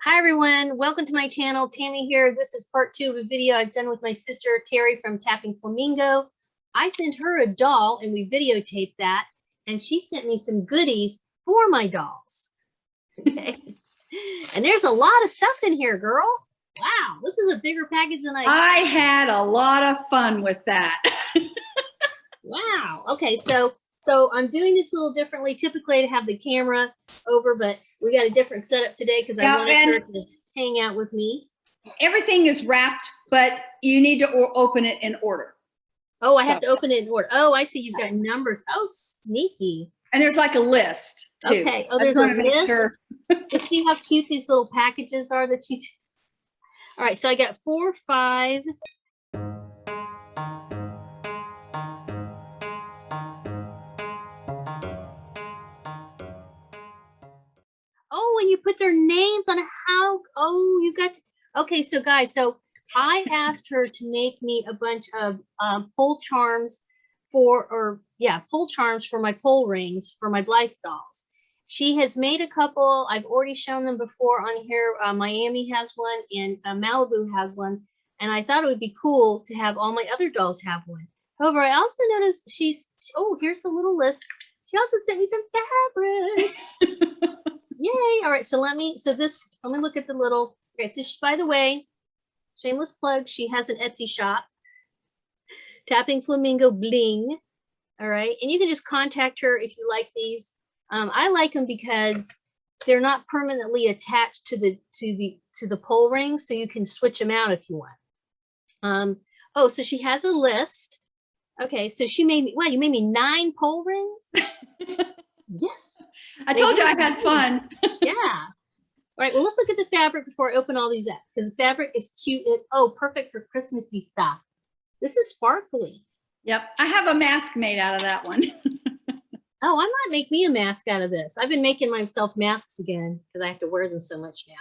Hi everyone, welcome to my channel. Tammy here. This is part 2 of a video I've done with my sister Terry from Tapping Flamingo. I sent her a doll and we videotaped that, and she sent me some goodies for my dolls. Okay. And there's a lot of stuff in here, girl. Wow, this is a bigger package than I had a lot of fun with that. Wow. Okay, so I'm doing this a little differently. Typically I'd have the camera over, but we got a different setup today because I wanted her to hang out with me. Everything is wrapped, but you need to open it in order. Oh, I have to open it in order. Oh, I see. You've got numbers. Oh, sneaky. And there's like a list too. Okay. Oh, there's a list. Let's see how cute these little packages are that you. All right. So I got 4, 5. Oh, and you put their names on how. Oh, you got. Okay. So guys, so I asked her to make me a bunch of pull charms pull charms for my pull rings for my Blythe dolls. She has made a couple. I've already shown them before on here. Miami has one and Malibu has one. And I thought it would be cool to have all my other dolls have one. However, I also noticed oh, here's the little list. She also sent me some fabric. Yay. All right. So let me look at the little, okay. So by the way, shameless plug, she has an Etsy shop, Tapping Flamingo Bling. All right. And you can just contact her if you like these. I like them because they're not permanently attached to the pole ring, so you can switch them out if you want. Oh, so she has a list. Okay, so she made me, wow, you made me 9 pole rings. Yes. I told you I had fun. Yeah. All right, well, let's look at the fabric before I open all these up, because the fabric is cute. Oh, perfect for Christmassy stuff. This is sparkly. Yep, I have a mask made out of that one. Oh, I might make me a mask out of this. I've been making myself masks again because I have to wear them so much now.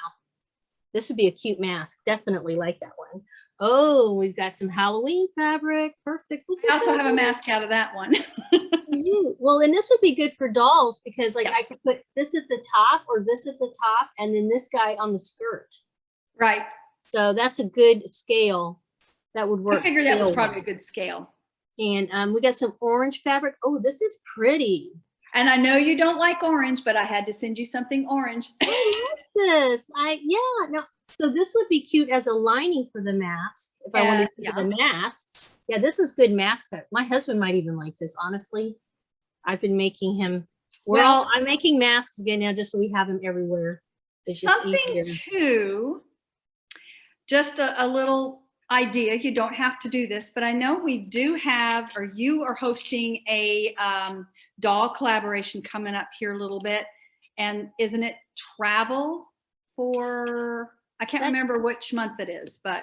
This would be a cute mask. Definitely like that one. Oh, we've got some Halloween fabric. Perfect. I also have a mask out of that one. Well, and this would be good for dolls because like I could put this at the top or this at the top and then this guy on the skirt. Right. So that's a good scale. That would work. I figured that was probably a good scale. And we got some orange fabric. Oh, this is pretty. And I know you don't like orange, but I had to send you something orange. I like this. So this would be cute as a lining for the mask. If I wanted to use the mask. Yeah, this is good mask. My husband might even like this, honestly. I've been making him. I'm making masks again now just so we have them everywhere. It's something too, just a little idea. You don't have to do this, but I know we do have, or you are hosting a doll collaboration coming up here a little bit. And isn't it travel for, I can't remember which month it is, but.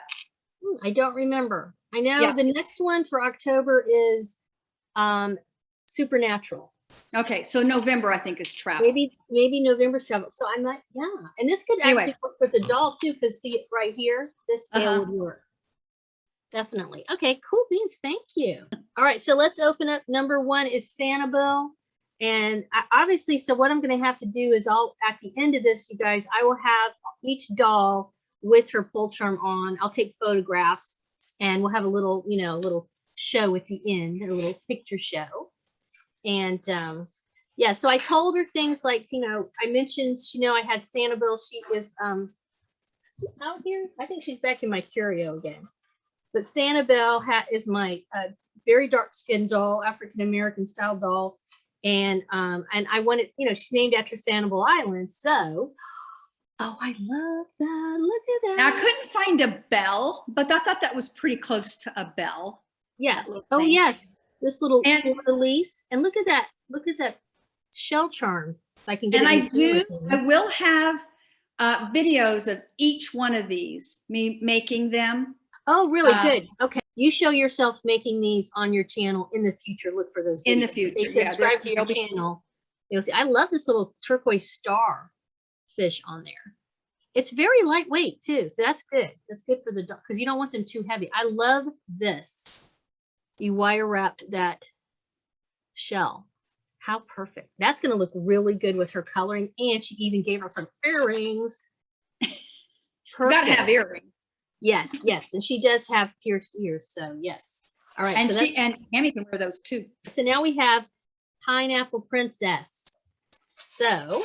I don't remember. I know the next one for October is Supernatural. Okay, so November I think is travel. Maybe November's travel. So I'm like, and this could actually work for the doll too, because see it right here. This scale would work. Definitely. Okay, cool beans. Thank you. All right, so let's open up. Number 1 is Sanibel. And obviously, so what I'm going to have to do is at the end of this, you guys, I will have each doll with her pull charm on. I'll take photographs and we'll have a little, little show at the end, a little picture show. And so I told her things like, I mentioned, I had Sanibel. She is out here. I think she's back in my curio again. But Sanibel is my very dark skinned doll, African-American style doll. And I wanted, she's named after Sanibel Island. So, I love that. Look at that. Now, I couldn't find a bell, but I thought that was pretty close to a bell. Yes. Oh, yes. This little release. And look at that. Look at that shell charm. I can get it. I will have videos of each one of these, me making them. Oh, really? Good. Okay. You show yourself making these on your channel in the future. Look for those videos. In the future. They subscribe to your channel. You'll see. I love this little turquoise star fish on there. It's very lightweight too. So that's good. That's good for the dog because you don't want them too heavy. I love this. You wire wrapped that shell. How perfect. That's going to look really good with her coloring. And she even gave her some earrings. You gotta Perfect. have earrings. Yes, yes. And she does have pierced ears. So yes. All right. And So and Tammy can wear those too. so now we have Pineapple Princess. So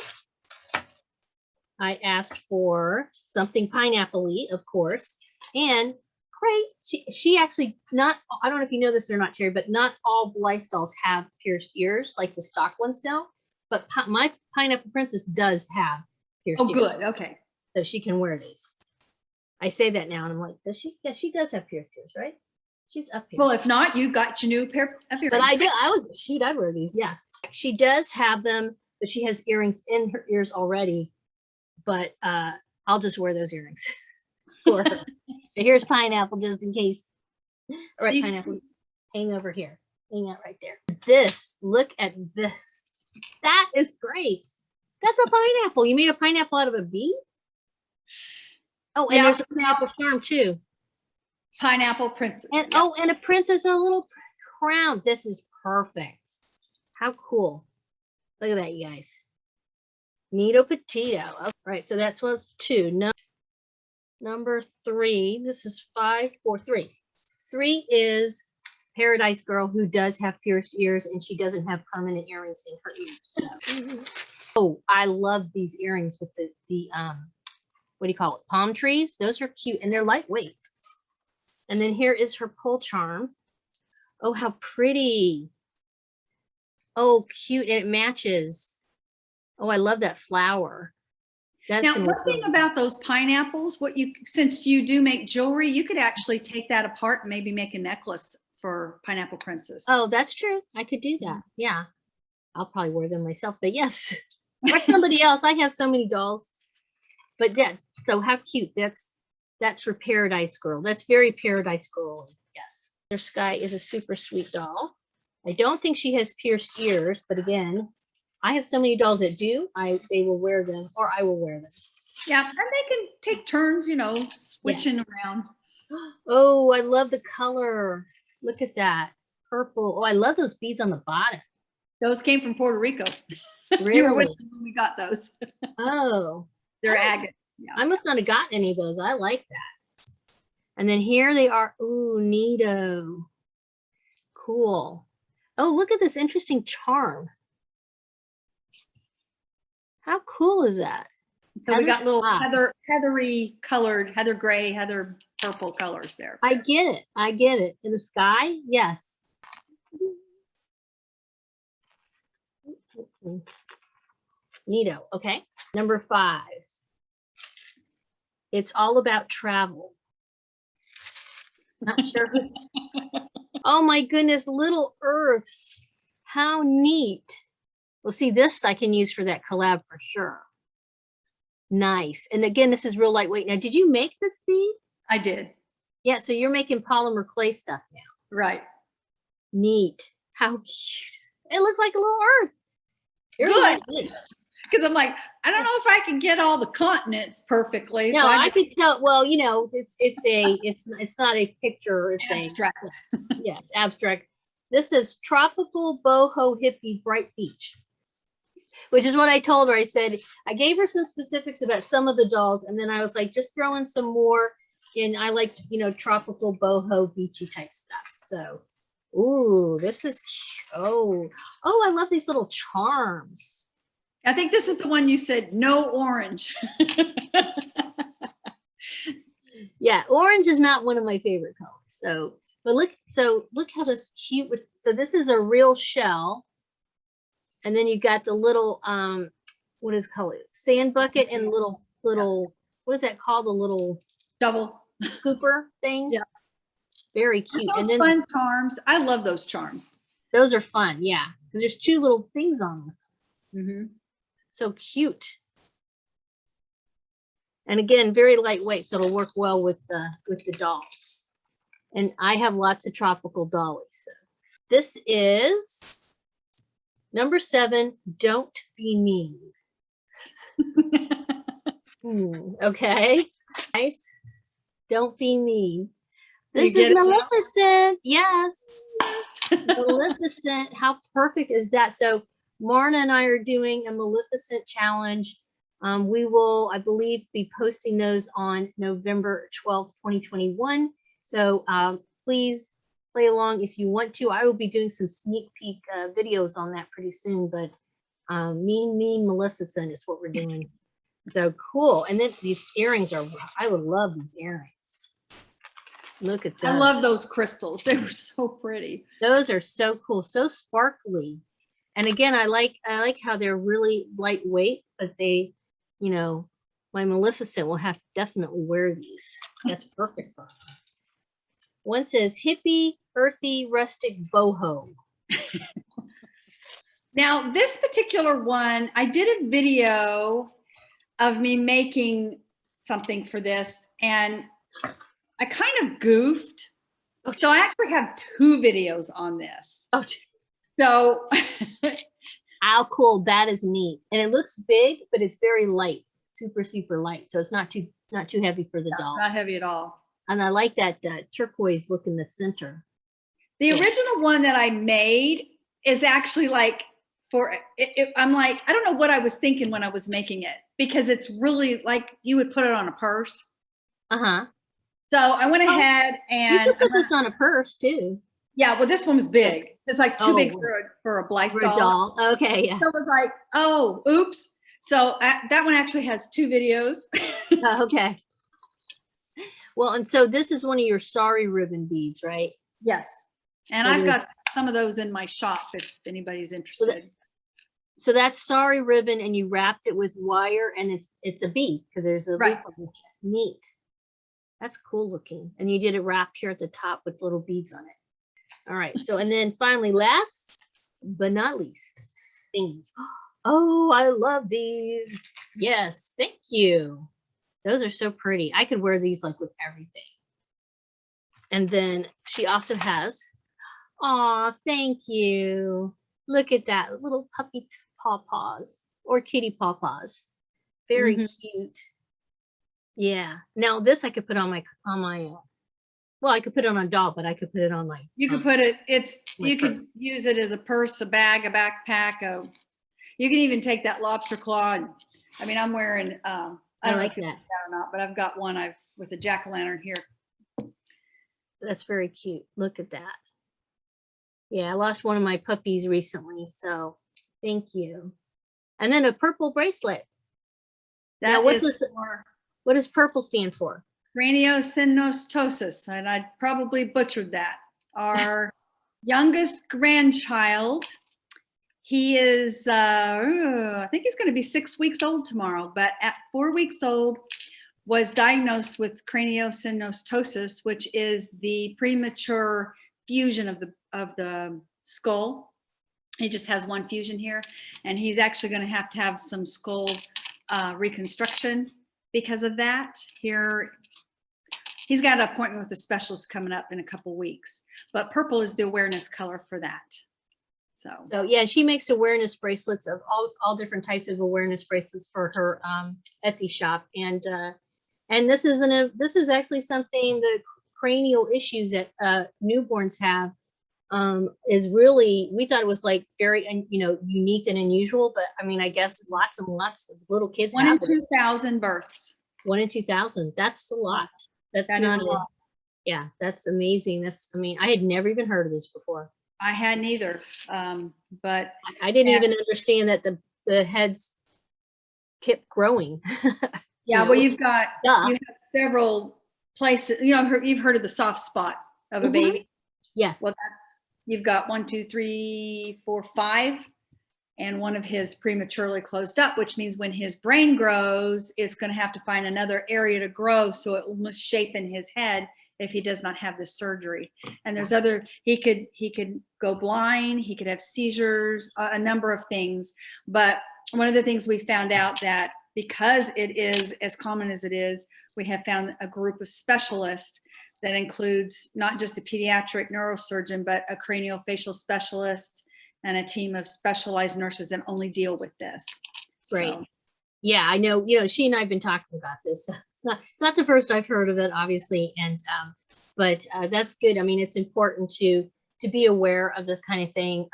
I asked for something pineapple-y, of course, and great. She actually not. I don't know if you know this or not, Terry, but not all Blythe dolls have pierced ears like the stock ones don't. But my Pineapple Princess does have pierced ears. Oh, good. Okay. So she can wear these. I say that now, and I'm like, does she? Yeah, she does have pierced ears, right? She's up here. Well, if not, you got your new pair of earrings. But I do. I would shoot. I'd wear these. Yeah, she does have them, but she has earrings in her ears already. But I'll just wear those earrings for her. But here's Pineapple, just in case. All right, Pineapple's hang over here. Hang out right there. This, look at this. That is great. That's a pineapple. You made a pineapple out of a bee? Oh, and there's a pineapple charm too. Pineapple Princess. And oh, and a princess and a little crown. This is perfect. How cool. Look at that, you guys. Neato Petito. All right, so that's was 2. Number 3. This is 5, 4, 3. 3 is Paradise Girl, who does have pierced ears, and she doesn't have permanent earrings in her ears. So. Oh, I love these earrings with the what do you call it? Palm trees. Those are cute, and they're lightweight. And then here is her pull charm. Oh, how pretty. Oh, cute, and it matches. Oh, I love that flower. That's now, one thing about those pineapples, since you do make jewelry, you could actually take that apart and maybe make a necklace for Pineapple Princess. Oh, that's true. I could do that. Yeah. I'll probably wear them myself, but yes. Or somebody else. I have so many dolls. But yeah, so how cute. That's for Paradise Girl. That's very Paradise Girl. Yes. Their Sky is a super sweet doll. I don't think she has pierced ears, but again, I have so many dolls that do. They will wear them, or I will wear them. Yeah, and they can take turns, switching around. Oh, I love the color. Look at that. Purple. Oh, I love those beads on the bottom. Those came from Puerto Rico. Really? You were with them when we got those. Oh. They're agate. Yeah. I must not have gotten any of those. I like that. And then here they are. Ooh, neato. Cool. Oh, look at this interesting charm. How cool is that? So we got little heathery colored, heather gray, heather purple colors there. I get it. I get it. In the sky? Yes. Neato. Okay. Number 5. It's all about travel. Not sure. Oh my goodness, little Earths. How neat. Well, see, this I can use for that collab for sure. Nice. And again, this is real lightweight. Now, did you make this bead? I did. Yeah, so you're making polymer clay stuff now. Right. Neat. How cute. It looks like a little Earth. Good. Because I'm like, I don't know if I can get all the continents perfectly. No, so I could tell. Well, it's not a picture. It's abstract. Yes, abstract. This is Tropical Boho Hippie Bright Beach, which is what I told her. I said, I gave her some specifics about some of the dolls, and then I was like, just throw in some more. And I like, tropical boho beachy type stuff. So, ooh, this is, oh, I love these little charms. I think this is the one you said, no orange. Yeah, orange is not one of my favorite colors. So, but look how this cute so this is a real shell. And then you got the little, what is it called? Sand bucket and little, what is that called? The little double scooper thing. Yeah. Very cute. Those and then fun charms. I love those charms. Those are fun. Yeah. Because there's 2 little things on them. Mm-hmm. So cute. And again, very lightweight. So it'll work well with the dolls. And I have lots of tropical dollies. So this is number 7. Don't be mean. Okay. Nice. Don't be mean. This is Maleficent. Yes. Maleficent. How perfect is that? So Marna and I are doing a Maleficent challenge We will, I believe, be posting those on November 12th, 2021. So please play along if you want to. I will be doing some sneak peek videos on that pretty soon, but mean Maleficent is what we're doing. So cool. And then these earrings are, I would love these earrings. Look at those. I love those crystals. They were so pretty. Those are so cool, so sparkly. And again, I like how they're really lightweight, but they, you know, my Maleficent will have to definitely wear these. That's perfect for her. One says hippie, earthy, rustic, boho. Now, this particular one, I did a video of me making something for this, and I kind of goofed. Oh, so I actually have 2 videos on this. Oh, so how cool. That is neat. And it looks big, but it's very light, super, super light. So it's not too heavy for the doll. It's not heavy at all. And I like that turquoise look in the center. The original one that I made is actually like I'm like, I don't know what I was thinking when I was making it, because it's really like you would put it on a purse. Uh-huh. So I went ahead and you could put this on a purse too. Yeah, well, this one was big. It's like too big for a Blythe doll. Okay, yeah. So it was like, oh, oops. So that one actually has 2 videos. Okay. Well, and so this is one of your sari ribbon beads, right? Yes. And so I've got some of those in my shop if anybody's interested. So that's sari ribbon, and you wrapped it with wire, and it's a bead because there's a loop on it. Neat. That's cool looking. And you did it wrap here at the top with little beads on it. All right. So, and then finally, last but not least, things. Oh, I love these. Yes, thank you. Those are so pretty. I could wear these like with everything. And then she also has, aw, thank you. Look at that little puppy paws or kitty paws. Very cute. Yeah. Now this I could put on my well, I could put it on a doll, but I could put it on my. You could put it. You could use it as a purse, a bag, a backpack. You can even take that lobster claw. And, I mean, I'm wearing. I don't like know if that or not, but I've got one with a jack-o'-lantern here. That's very cute. Look at that. Yeah, I lost one of my puppies recently, so thank you. And then a purple bracelet. Now, what does purple stand for? Craniosynostosis, and I probably butchered that. Our youngest grandchild, he is, I think he's going to be 6 weeks old tomorrow, but at 4 weeks old, was diagnosed with craniosynostosis, which is the premature fusion of the skull. He just has one fusion here, and he's actually going to have some skull reconstruction because of that. Here, he's got an appointment with a specialist coming up in a couple weeks, but purple is the awareness color for that. So yeah, she makes awareness bracelets of all different types of awareness bracelets for her Etsy shop, and this is actually something, the cranial issues that newborns have is really, we thought it was like very unique and unusual, but I mean, I guess lots and lots of little kids 1 in 2,000 births. 1 in 2,000. That's a lot. That's not a lot. Yeah, that's amazing. I mean, I had never even heard of this before. I hadn't either, but I didn't even understand that the heads kept growing. Yeah, well, you have several places. You've heard of the soft spot of a baby. Yes. Well, you've got 1, 2, 3, 4, 5, and one of his prematurely closed up, which means when his brain grows, it's going to have to find another area to grow, so it will misshapen his head if he does not have this surgery. And there's he could go blind, he could have seizures, a number of things. But one of the things we found out, that because it is as common as it is, we have found a group of specialists that includes not just a pediatric neurosurgeon, but a craniofacial specialist and a team of specialized nurses that only deal with this. Right. So. Yeah, I know, she and I have been talking about this. It's not the first I've heard of it, obviously. And, but that's good. I mean, it's important to be aware of this kind of thing.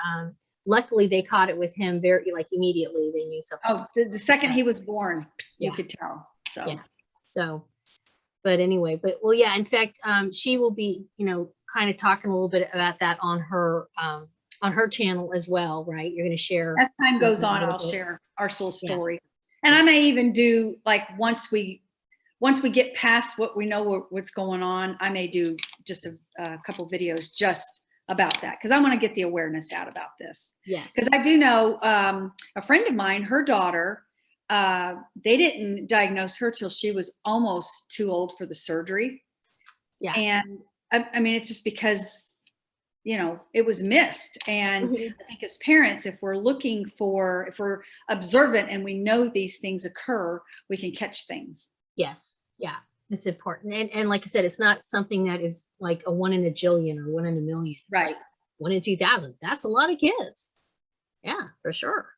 luckily they caught it with him very, like, immediately. They knew something. Oh, the second he was born, you could tell. So, yeah. So, but anyway, well, yeah, in fact, she will be, kind of talking a little bit about that on her channel as well, right? You're going to share. As time goes on, I'll share our full story. And I may even do, like, once we get past what we know what's going on, I may do just a couple videos just about that, because I want to get the awareness out about this. Yes. Because I do know a friend of mine, her daughter, they didn't diagnose her till she was almost too old for the surgery. Yeah. And I mean, it's just because, it was missed. And I think as parents, if we're observant and we know these things occur, we can catch things. Yes. Yeah. It's important. And like I said, it's not something that is like a 1 in a jillion or 1 in a million. It's right. Like 1 in 2,000. That's a lot of kids. Yeah, for sure.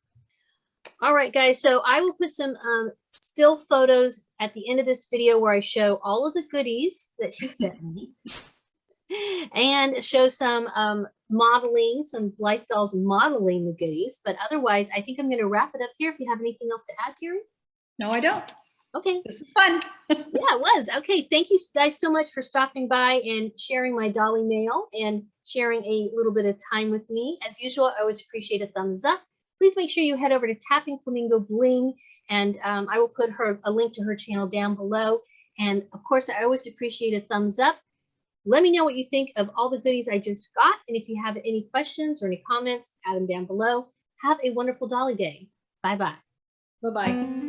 All right, guys. So I will put some still photos at the end of this video where I show all of the goodies that she sent me and show some modeling, some Blythe dolls modeling the goodies. But otherwise, I think I'm going to wrap it up here. If you have anything else to add, Carrie? No, I don't. Okay. This was fun. Yeah, it was. Okay. Thank you guys so much for stopping by and sharing my dolly mail and sharing a little bit of time with me. As usual, I always appreciate a thumbs up. Please make sure you head over to Tapping Flamingo Bling, and I will put a link to her channel down below. And of course, I always appreciate a thumbs up. Let me know what you think of all the goodies I just got. And if you have any questions or any comments, add them down below. Have a wonderful dolly day. Bye-bye. Bye-bye.